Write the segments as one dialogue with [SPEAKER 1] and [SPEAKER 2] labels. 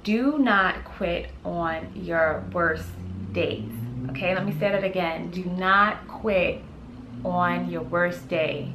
[SPEAKER 1] do not quit on your worst days. Okay, let me say that again. Do not quit on your worst day.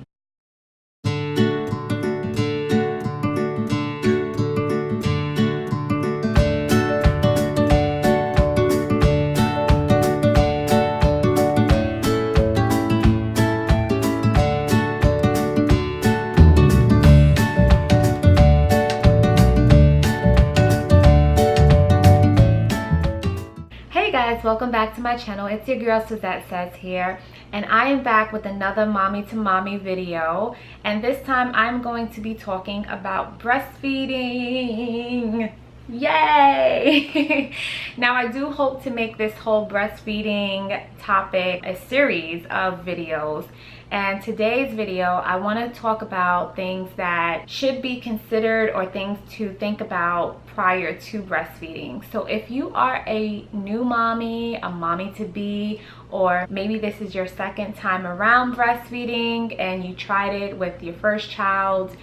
[SPEAKER 1] Welcome back to my channel. It's your girl Suzette Says here, and I am back with another mommy to mommy video, and this time I'm going to be talking about breastfeeding. Yay! Now I do hope to make this whole breastfeeding topic a series of videos, and today's video I want to talk about things that should be considered or things to think about prior to breastfeeding. So if you are a new mommy, a mommy to be, or maybe this is your second time around breastfeeding and you tried it with your first child,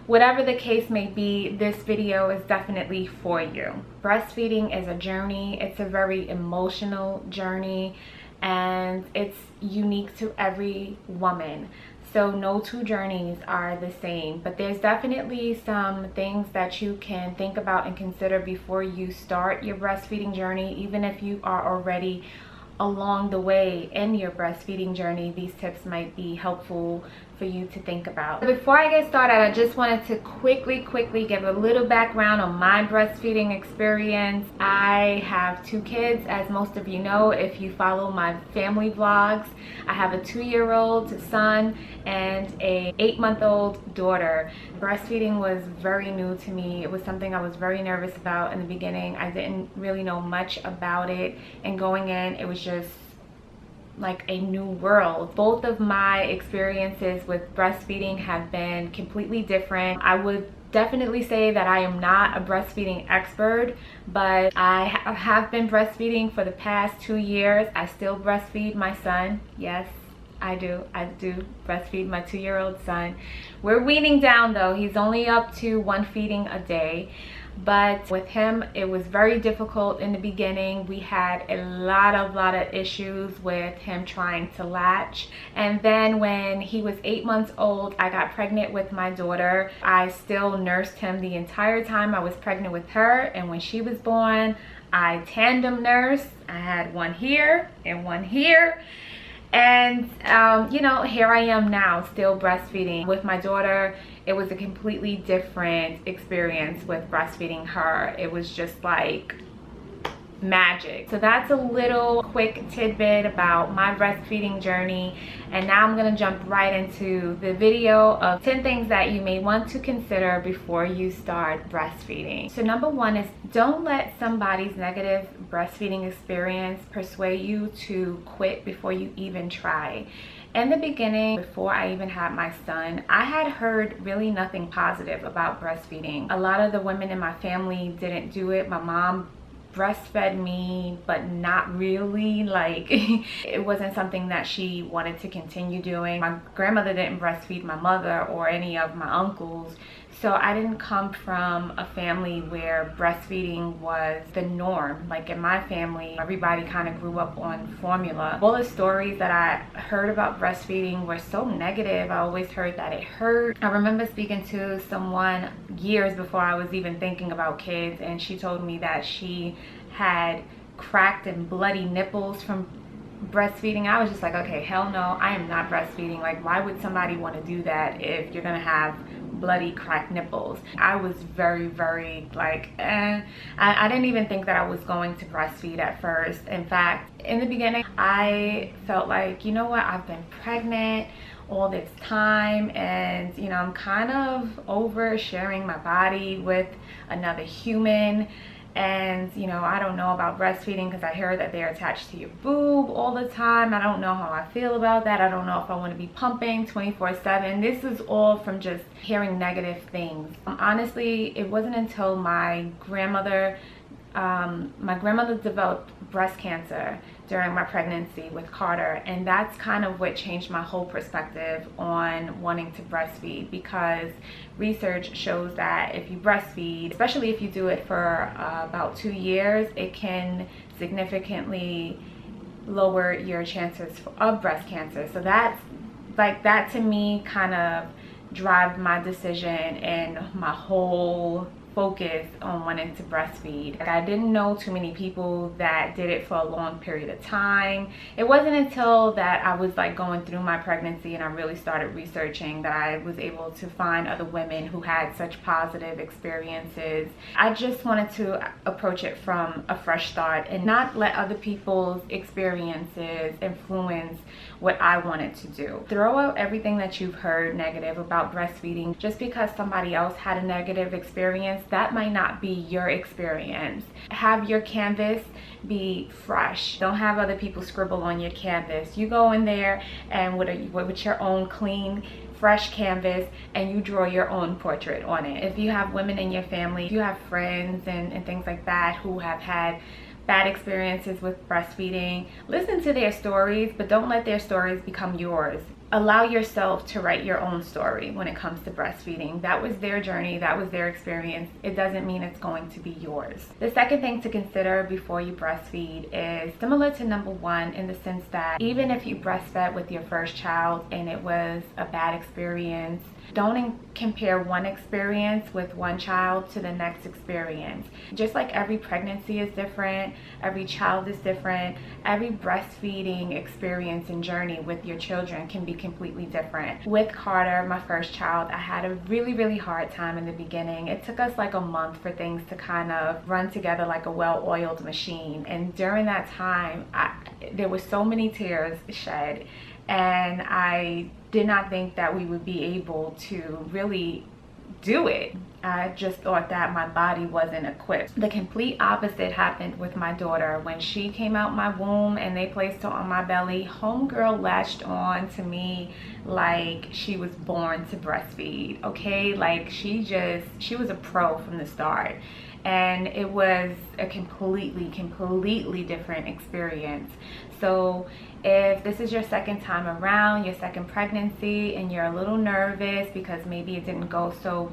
[SPEAKER 1] whatever the case may be, this video is definitely for you. Breastfeeding is a journey. It's a very emotional journey, and it's unique to every woman. So no two journeys are the same, but there's definitely some things that you can think about and consider before you start your breastfeeding journey. Even if you are already along the way in your breastfeeding journey, these tips might be helpful for you to think about. Before I get started, I just wanted to quickly give a little background on my breastfeeding experience. I have 2 kids, as most of you know if you follow my family vlogs. I have a 2-year-old son and a 8-month-old daughter. Breastfeeding was very new to me. It was something I was very nervous about in the beginning. I didn't really know much about it, and going in, it was just like a new world. Both of my experiences with breastfeeding have been completely different. I would definitely say that I am not a breastfeeding expert, but I have been breastfeeding for the past 2 years. I still breastfeed my son. Yes, I do breastfeed my 2-year-old son. We're weaning down though. He's only up to 1 feeding a day. But with him, it was very difficult in the beginning. We had a lot of issues with him trying to latch. And then when he was 8 months old, I got pregnant with my daughter. I still nursed him the entire time I was pregnant with her. And when she was born, I tandem nursed. I had one here and one here. And you know, here I am now still breastfeeding. With my daughter, it was a completely different experience with breastfeeding her. It was just like magic. So that's a little quick tidbit about my breastfeeding journey, and now I'm gonna jump right into the video of 10 things that you may want to consider before you start breastfeeding. So number 1 is, don't let somebody's negative breastfeeding experience persuade you to quit before you even try. In the beginning, before I even had my son, I had heard really nothing positive about breastfeeding. A lot of the women in my family didn't do it. My mom breastfed me, but not really, like it wasn't something that she wanted to continue doing. My grandmother didn't breastfeed my mother or any of my uncles, so I didn't come from a family where breastfeeding was the norm. Like in my family, everybody kind of grew up on formula. All the stories that I heard about breastfeeding were so negative. I always heard that it hurt. I remember speaking to someone years before I was even thinking about kids, and she told me that she had cracked and bloody nipples from breastfeeding. I was just like, okay, hell no, I am not breastfeeding. Like, why would somebody want to do that if you're gonna have bloody cracked nipples? I was very like I didn't even think that I was going to breastfeed at first. In fact, in the beginning, I felt like, you know what, I've been pregnant all this time, and you know, I'm kind of over sharing my body with another human. And you know, I don't know about breastfeeding because I hear that they're attached to your boob all the time. I don't know how I feel about that. I don't know if I want to be pumping 24/7. This is all from just hearing negative things. Honestly, it wasn't until my grandmother developed breast cancer during my pregnancy with Carter, and that's kind of what changed my whole perspective on wanting to breastfeed, because research shows that if you breastfeed, especially if you do it for about 2 years, it can significantly lower your chances of breast cancer. So that's like, that to me kind of drive my decision and my whole focus on wanting to breastfeed. Like, I didn't know too many people that did it for a long period of time. It wasn't until that I was like going through my pregnancy and I really started researching that I was able to find other women who had such positive experiences. I just wanted to approach it from a fresh start and not let other people's experiences influence what I wanted to do. Throw out everything that you've heard negative about breastfeeding. Just because somebody else had a negative experience, that might not be your experience. Have your canvas be fresh. Don't have other people scribble on your canvas. You go in there and with your own clean, fresh canvas, and you draw your own portrait on it. If you have women in your family, if you have friends and things like that who have had bad experiences with breastfeeding, listen to their stories, but don't let their stories become yours. Allow yourself to write your own story when it comes to breastfeeding. That was their journey, that was their experience. It doesn't mean it's going to be yours. The second thing to consider before you breastfeed is similar to number one, in the sense that even if you breastfed with your first child and it was a bad experience, don't compare one experience with one child to the next experience. Just like every pregnancy is different, every child is different, every breastfeeding experience and journey with your children can be completely different. With Carter, my first child, I had a really hard time in the beginning. It took us like a month for things to kind of run together like a well-oiled machine. And during that time, there were so many tears shed, and I did not think that we would be able to really do it. I just thought that my body wasn't equipped. The complete opposite happened with my daughter. When she came out my womb and they placed her on my belly, homegirl latched on to me like she was born to breastfeed, okay? Like she was a pro from the start. And it was a completely different experience. So if this is your second time around, your second pregnancy, and you're a little nervous because maybe it didn't go so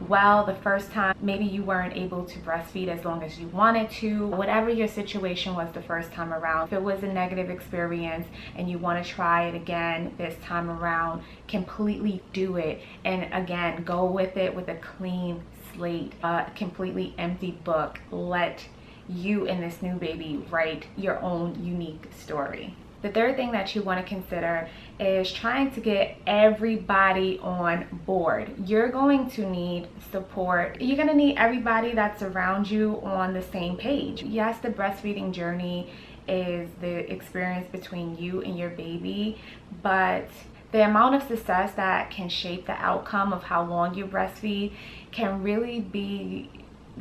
[SPEAKER 1] well the first time, maybe you weren't able to breastfeed as long as you wanted to, whatever your situation was the first time around, if it was a negative experience and you want to try it again this time around, completely do it. And again, go with it with a clean slate, a completely empty book. Let you and this new baby write your own unique story. The third thing that you want to consider is trying to get everybody on board. You're going to need support. You're going to need everybody that's around you on the same page. Yes, the breastfeeding journey is the experience between you and your baby, but the amount of success that can shape the outcome of how long you breastfeed can really be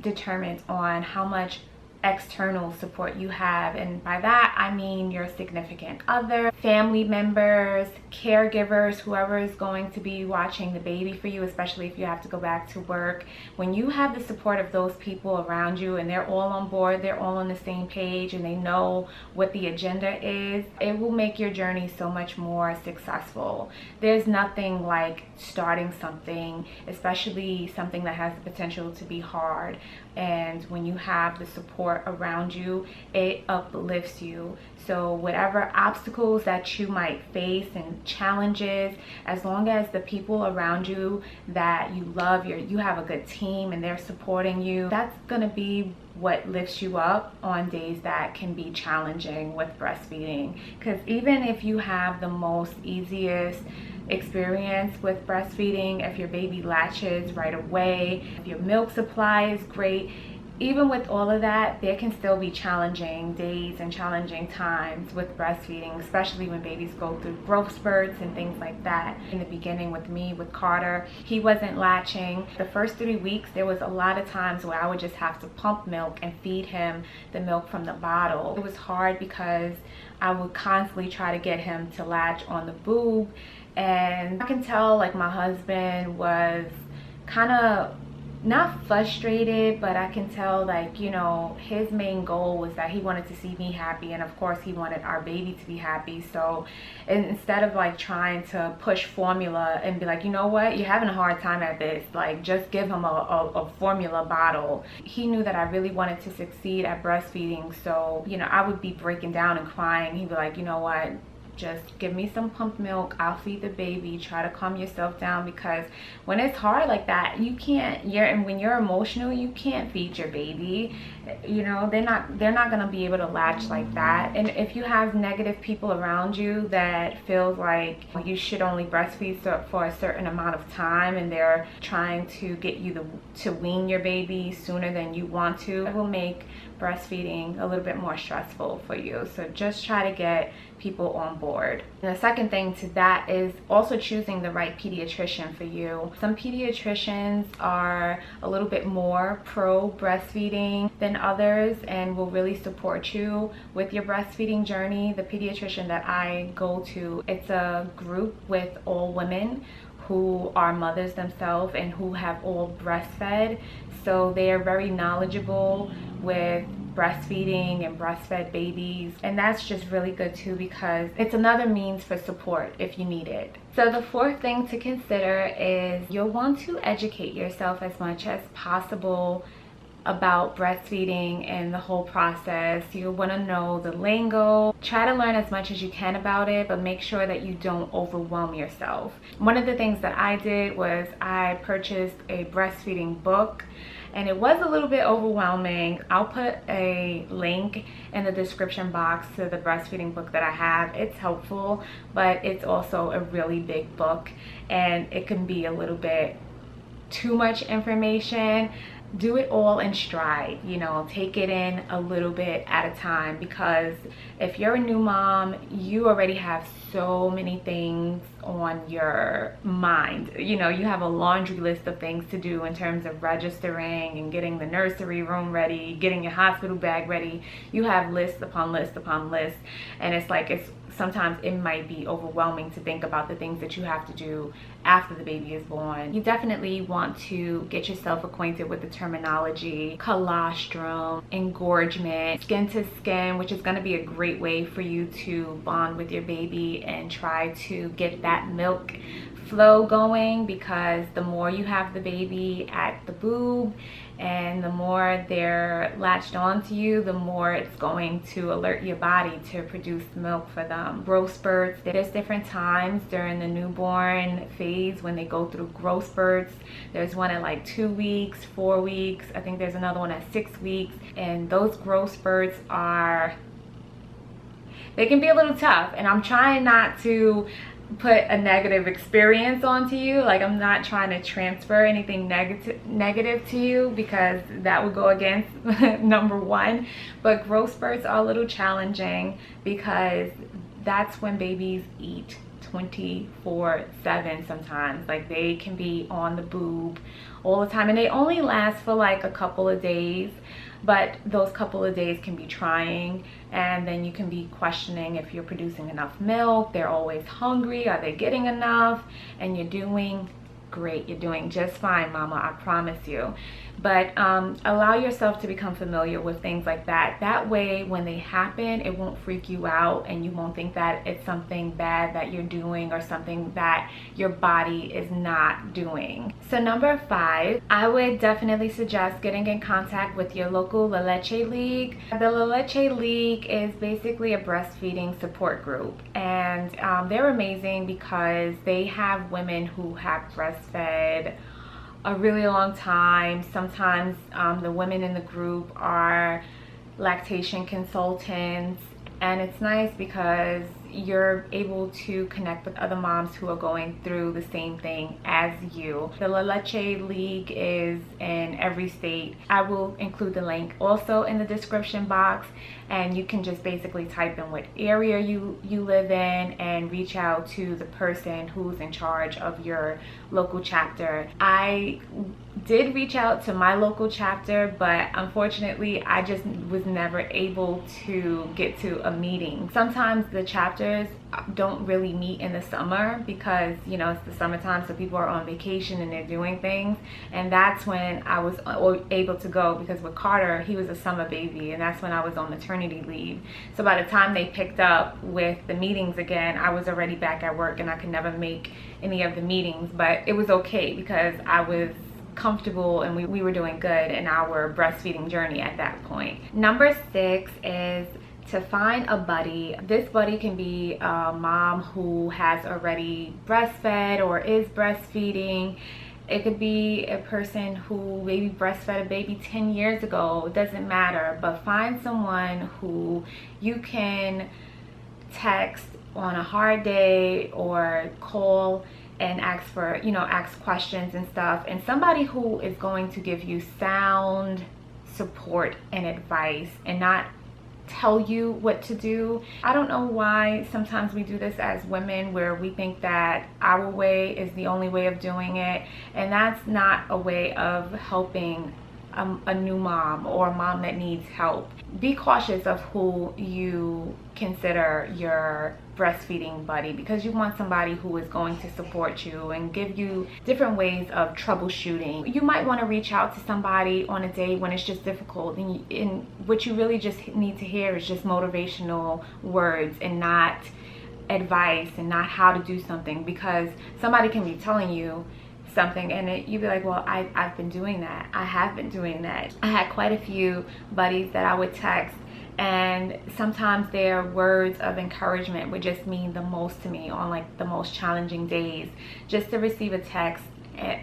[SPEAKER 1] determined on how much external support you have. And by that I mean your significant other, family members, caregivers, whoever is going to be watching the baby for you, especially if you have to go back to work. When you have the support of those people around you and they're all on board, they're all on the same page, and they know what the agenda is, it will make your journey so much more successful. There's nothing like starting something, especially something that has the potential to be hard, and when you have the support around you, it uplifts you. So whatever obstacles that you might face and challenges, as long as the people around you that you love, you have a good team and they're supporting you, that's gonna be what lifts you up on days that can be challenging with breastfeeding. Because even if you have the most easiest experience with breastfeeding, if your baby latches right away, if your milk supply is great, even with all of that, there can still be challenging days and challenging times with breastfeeding, especially when babies go through growth spurts and things like that. In the beginning with me, with Carter, he wasn't latching. The first 3 weeks, there was a lot of times where I would just have to pump milk and feed him the milk from the bottle. It was hard because I would constantly try to get him to latch on the boob, and I can tell like my husband was kind of not frustrated, but I can tell, like, you know, his main goal was that he wanted to see me happy, and of course he wanted our baby to be happy. So instead of like trying to push formula and be like, you know what, you're having a hard time at this, like just give him a formula bottle. He knew that I really wanted to succeed at breastfeeding, so you know, I would be breaking down and crying. He'd be like, you know what, just give me some pumped milk, I'll feed the baby, try to calm yourself down, because when it's hard like that, you can't, and when you're emotional, you can't feed your baby. You know, they're not gonna be able to latch like that. And if you have negative people around you that feels like you should only breastfeed for a certain amount of time, and they're trying to get you to wean your baby sooner than you want to, it will make breastfeeding a little bit more stressful for you. So just try to get people on board. And the second thing to that is also choosing the right pediatrician for you. Some pediatricians are a little bit more pro breastfeeding than others and will really support you with your breastfeeding journey. The pediatrician that I go to, it's a group with all women who are mothers themselves and who have all breastfed. So they are very knowledgeable with breastfeeding and breastfed babies, and that's just really good too, because it's another means for support if you need it. So the fourth thing to consider is you'll want to educate yourself as much as possible about breastfeeding and the whole process. You want to know the lingo. Try to learn as much as you can about it, but make sure that you don't overwhelm yourself. One of the things that I did was I purchased a breastfeeding book, and it was a little bit overwhelming. I'll put a link in the description box to the breastfeeding book that I have. It's helpful, but it's also a really big book, and it can be a little bit too much information. Do it all in stride, you know, take it in a little bit at a time, because if you're a new mom, you already have so many things on your mind. You know, you have a laundry list of things to do in terms of registering and getting the nursery room ready, getting your hospital bag ready. You have list upon list upon list, and it's like, sometimes it might be overwhelming to think about the things that you have to do after the baby is born. You definitely want to get yourself acquainted with the terminology, colostrum, engorgement, skin to skin, which is going to be a great way for you to bond with your baby and try to get that milk flow going, because the more you have the baby at the boob and the more they're latched onto you, the more it's going to alert your body to produce milk for them. Growth spurts, there's different times during the newborn phase when they go through growth spurts. There's one at like 2 weeks, 4 weeks. I think there's another one at 6 weeks. And those growth spurts they can be a little tough, and I'm trying not to put a negative experience onto you. Like, I'm not trying to transfer anything negative to you, because that would go against number one. But growth spurts are a little challenging, because that's when babies eat 24/7 sometimes. Like, they can be on the boob all the time, and they only last for like a couple of days, but those couple of days can be trying, and then you can be questioning if you're producing enough milk. They're always hungry. Are they getting enough? And you're doing great. You're doing just fine, mama, I promise you. But allow yourself to become familiar with things like that. That way, when they happen, it won't freak you out, and you won't think that it's something bad that you're doing or something that your body is not doing. So number 5, I would definitely suggest getting in contact with your local Leche League. The Leche League is basically a breastfeeding support group, and they're amazing because they have women who have breastfed a really long time. Sometimes the women in the group are lactation consultants, and it's nice because you're able to connect with other moms who are going through the same thing as you. The Leche League is in every state. I will include the link also in the description box, and you can just basically type in what area you live in and reach out to the person who's in charge of your local chapter. I did reach out to my local chapter, but unfortunately I just was never able to get to a meeting. Sometimes the chapter instructors don't really meet in the summer because, you know, it's the summertime, so people are on vacation and they're doing things. And that's when I was able to go, because with Carter, he was a summer baby, and that's when I was on maternity leave. So by the time they picked up with the meetings again, I was already back at work and I could never make any of the meetings. But it was okay because I was comfortable and we were doing good in our breastfeeding journey at that point. Number 6 is to find a buddy. This buddy can be a mom who has already breastfed or is breastfeeding. It could be a person who maybe breastfed a baby 10 years ago. It doesn't matter, but find someone who you can text on a hard day or call and ask for, you know, ask questions and stuff, and somebody who is going to give you sound support and advice and not tell you what to do. I don't know why sometimes we do this as women, where we think that our way is the only way of doing it, and that's not a way of helping a new mom or a mom that needs help. Be cautious of who you consider your breastfeeding buddy, because you want somebody who is going to support you and give you different ways of troubleshooting. You might want to reach out to somebody on a day when it's just difficult, and what you really just need to hear is just motivational words and not advice, and not how to do something, because somebody can be telling you something and you'd be like, well, I've been doing that. I have been doing that. I had quite a few buddies that I would text, and sometimes their words of encouragement would just mean the most to me on like the most challenging days. Just to receive a text,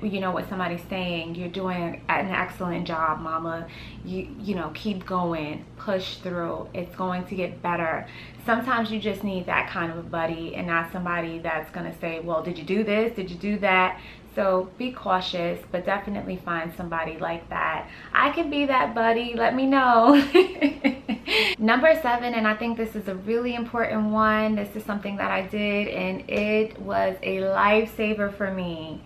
[SPEAKER 1] you know, what somebody's saying, you're doing an excellent job, mama, you know, keep going, push through, it's going to get better. Sometimes you just need that kind of a buddy, and not somebody that's gonna say, well, did you do this, did you do that? So be cautious, but definitely find somebody like that. I could be that buddy, let me know. Number 7, and I think this is a really important one. This is something that I did and it was a lifesaver for me.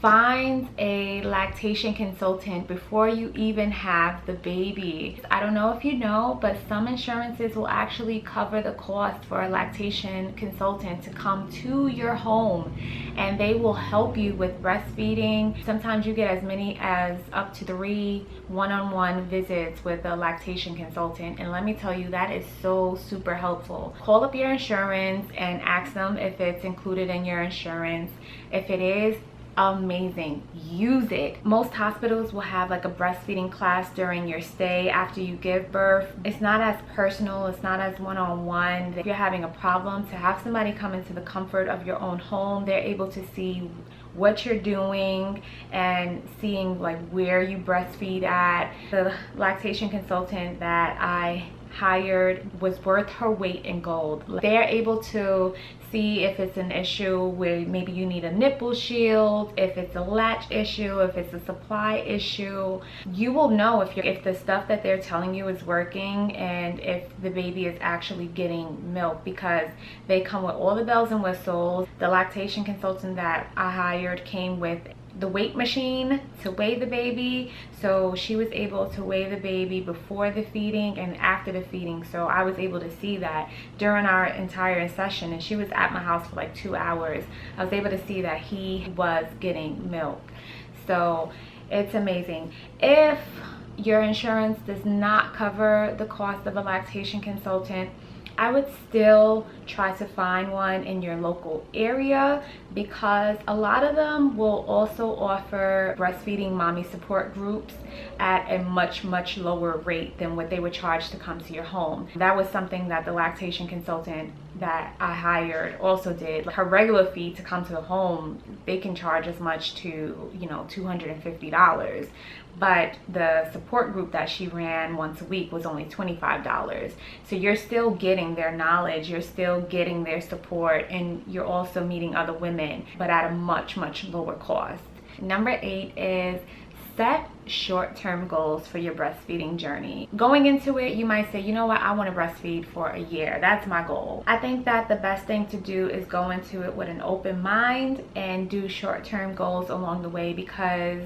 [SPEAKER 1] Find a lactation consultant before you even have the baby. I don't know if you know, but some insurances will actually cover the cost for a lactation consultant to come to your home, and they will help you with breastfeeding. Sometimes you get as many as up to 3 one-on-one visits with a lactation consultant, and let me tell you, that is so super helpful. Call up your insurance and ask them if it's included in your insurance. If it is, amazing, use it. Most hospitals will have like a breastfeeding class during your stay after you give birth. It's not as personal, it's not as one-on-one. If you're having a problem, to have somebody come into the comfort of your own home, they're able to see what you're doing and seeing like where you breastfeed at. The lactation consultant that I hired was worth her weight in gold. They're able to see if it's an issue where maybe you need a nipple shield, if it's a latch issue, if it's a supply issue. You will know if the stuff that they're telling you is working and if the baby is actually getting milk, because they come with all the bells and whistles. The lactation consultant that I hired came with the weight machine to weigh the baby, so she was able to weigh the baby before the feeding and after the feeding. So I was able to see that during our entire session, and she was at my house for like 2 hours. I was able to see that he was getting milk. So it's amazing. If your insurance does not cover the cost of a lactation consultant, I would still try to find one in your local area, because a lot of them will also offer breastfeeding mommy support groups at a much lower rate than what they would charge to come to your home. That was something that the lactation consultant that I hired also did. Her regular fee to come to the home, they can charge as much to, you know, $250. But the support group that she ran once a week was only $25. So you're still getting their knowledge, you're still getting their support, and you're also meeting other women, but at a much lower cost. Number 8 is set short-term goals for your breastfeeding journey. Going into it, you might say, you know what, I want to breastfeed for a year. That's my goal. I think that the best thing to do is go into it with an open mind and do short-term goals along the way, because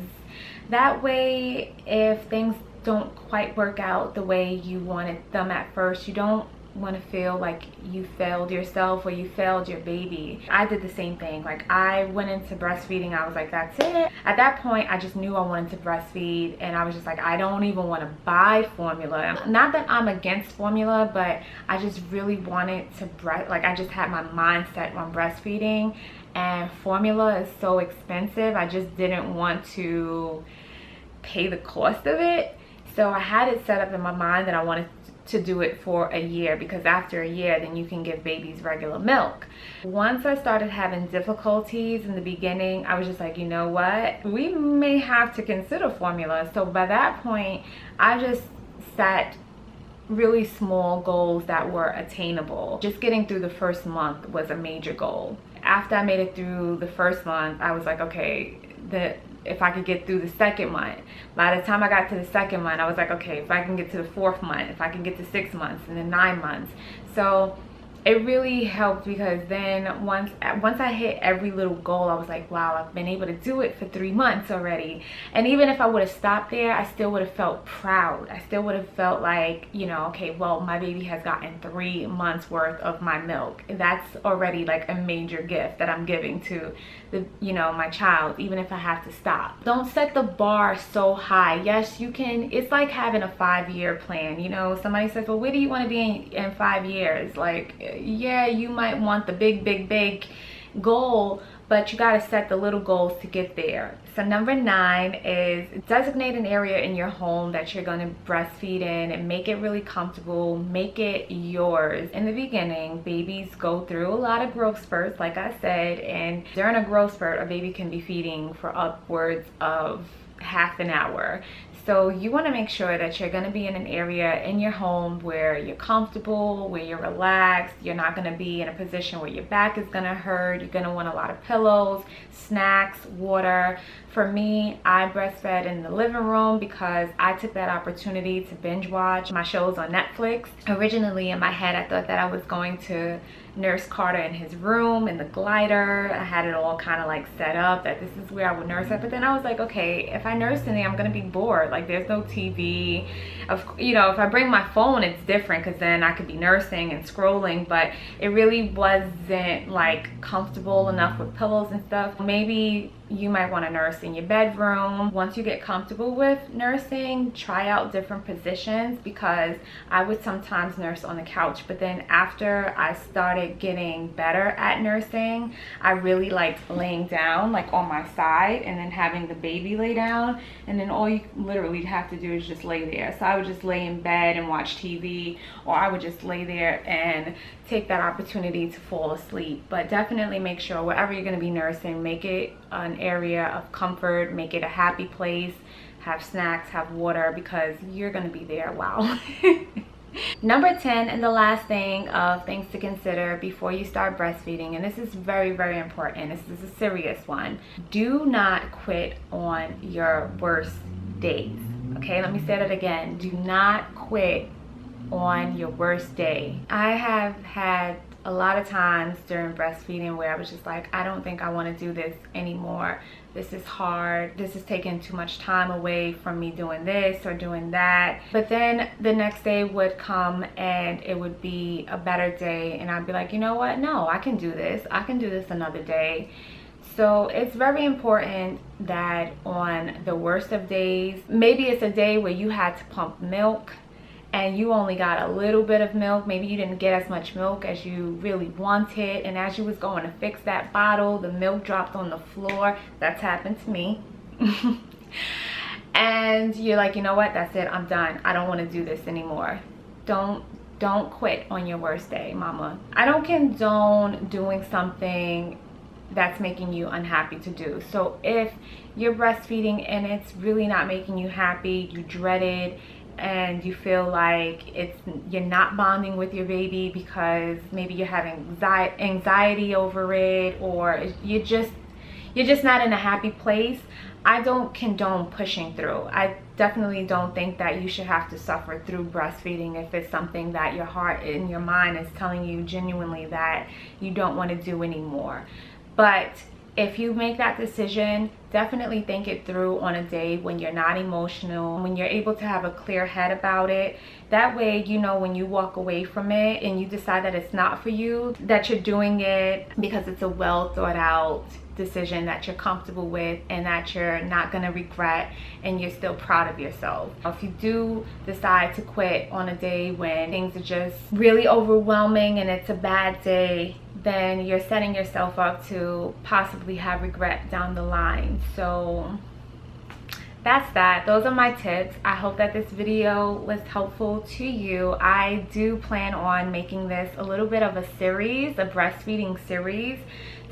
[SPEAKER 1] that way, if things don't quite work out the way you wanted them at first, you don't want to feel like you failed yourself or you failed your baby. I did the same thing. Like, I went into breastfeeding, I was like, that's it. At that point, I just knew I wanted to breastfeed, and I was just like, I don't even want to buy formula. Not that I'm against formula, but I just really wanted to I just had my mindset on breastfeeding, and formula is so expensive. I just didn't want to pay the cost of it. So I had it set up in my mind that I wanted to do it for a year, because after a year then you can give babies regular milk. Once I started having difficulties in the beginning, I was just like, you know what, we may have to consider formula. So by that point, I just set really small goals that were attainable. Just getting through the first month was a major goal. After I made it through the first month, I was like, okay, if I could get through the second month. By the time I got to the second month, I was like, okay, if I can get to the fourth month, if I can get to 6 months, and then 9 months. So it really helped, because then once I hit every little goal, I was like, wow, I've been able to do it for 3 months already. And even if I would have stopped there, I still would have felt proud. I still would have felt like, you know, okay, well, my baby has gotten 3 months worth of my milk. That's already like a major gift that I'm giving to my child, even if I have to stop. Don't set the bar so high. Yes, you can. It's like having a 5-year plan. You know, somebody says, well, where do you want to be in 5 years? Like, yeah, you might want the big goal, but you got to set the little goals to get there. So number 9 is designate an area in your home that you're going to breastfeed in, and make it really comfortable. Make it yours. In the beginning, babies go through a lot of growth spurts, like I said, and during a growth spurt, a baby can be feeding for upwards of half an hour. So you want to make sure that you're going to be in an area in your home where you're comfortable, where you're relaxed. You're not going to be in a position where your back is going to hurt. You're going to want a lot of pillows, snacks, water. For me, I breastfed in the living room because I took that opportunity to binge watch my shows on Netflix. Originally in my head, I thought that I was going to nurse Carter in his room in the glider. I had it all kind of like set up that this is where I would nurse her. But then I was like, okay, if I nurse in there, I'm gonna be bored. Like, there's no TV. If I bring my phone, it's different, because then I could be nursing and scrolling. But it really wasn't like comfortable enough with pillows and stuff. Maybe you might want to nurse in your bedroom. Once you get comfortable with nursing, try out different positions, because I would sometimes nurse on the couch, but then after I started getting better at nursing, I really liked laying down, like on my side, and then having the baby lay down, and then all you literally have to do is just lay there. So I would just lay in bed and watch TV, or I would just lay there and take that opportunity to fall asleep. But definitely make sure wherever you're going to be nursing, make it an area of comfort, make it a happy place, have snacks, have water, because you're going to be there a while. Number 10, and the last thing of things to consider before you start breastfeeding, and this is very, very important. This is a serious one. Do not quit on your worst days. Okay, let me say that again. Do not quit on your worst day. I have had a lot of times during breastfeeding where I was just like, I don't think I want to do this anymore. This is hard. This is taking too much time away from me doing this or doing that. But then the next day would come and it would be a better day, and I'd be like, you know what? No, I can do this. I can do this another day. So it's very important that on the worst of days, maybe it's a day where you had to pump milk and you only got a little bit of milk. Maybe you didn't get as much milk as you really wanted, and as you was going to fix that bottle, the milk dropped on the floor. That's happened to me. And you're like, you know what, that's it, I'm done. I don't want to do this anymore. Don't quit on your worst day, mama. I don't condone doing something that's making you unhappy to do. So if you're breastfeeding and it's really not making you happy, you dread it, and you feel like you're not bonding with your baby because maybe you're having anxiety over it, or you're just not in a happy place, I don't condone pushing through. I definitely don't think that you should have to suffer through breastfeeding if it's something that your heart and your mind is telling you genuinely that you don't want to do anymore. But if you make that decision, definitely think it through on a day when you're not emotional, when you're able to have a clear head about it. That way, you know, when you walk away from it and you decide that it's not for you, that you're doing it because it's a well thought out decision that you're comfortable with and that you're not going to regret, and you're still proud of yourself. If you do decide to quit on a day when things are just really overwhelming and it's a bad day, then you're setting yourself up to possibly have regret down the line. So that's that. Those are my tips. I hope that this video was helpful to you. I do plan on making this a little bit of a series, a breastfeeding series.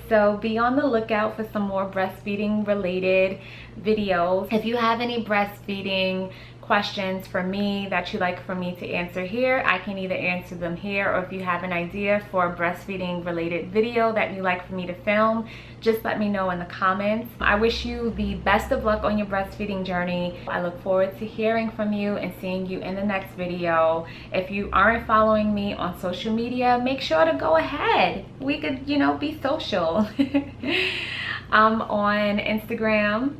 [SPEAKER 1] So be on the lookout for some more breastfeeding related videos. If you have any breastfeeding questions for me that you'd like for me to answer here, I can either answer them here, or if you have an idea for a breastfeeding related video that you'd like for me to film, just let me know in the comments. I wish you the best of luck on your breastfeeding journey. I look forward to hearing from you and seeing you in the next video. If you aren't following me on social media, make sure to go ahead. We could, you know, be social. I'm on Instagram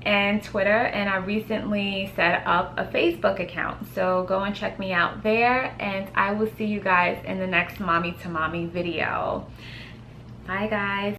[SPEAKER 1] and Twitter, and I recently set up a Facebook account, so go and check me out there, and I will see you guys in the next Mommy to Mommy video. Bye guys.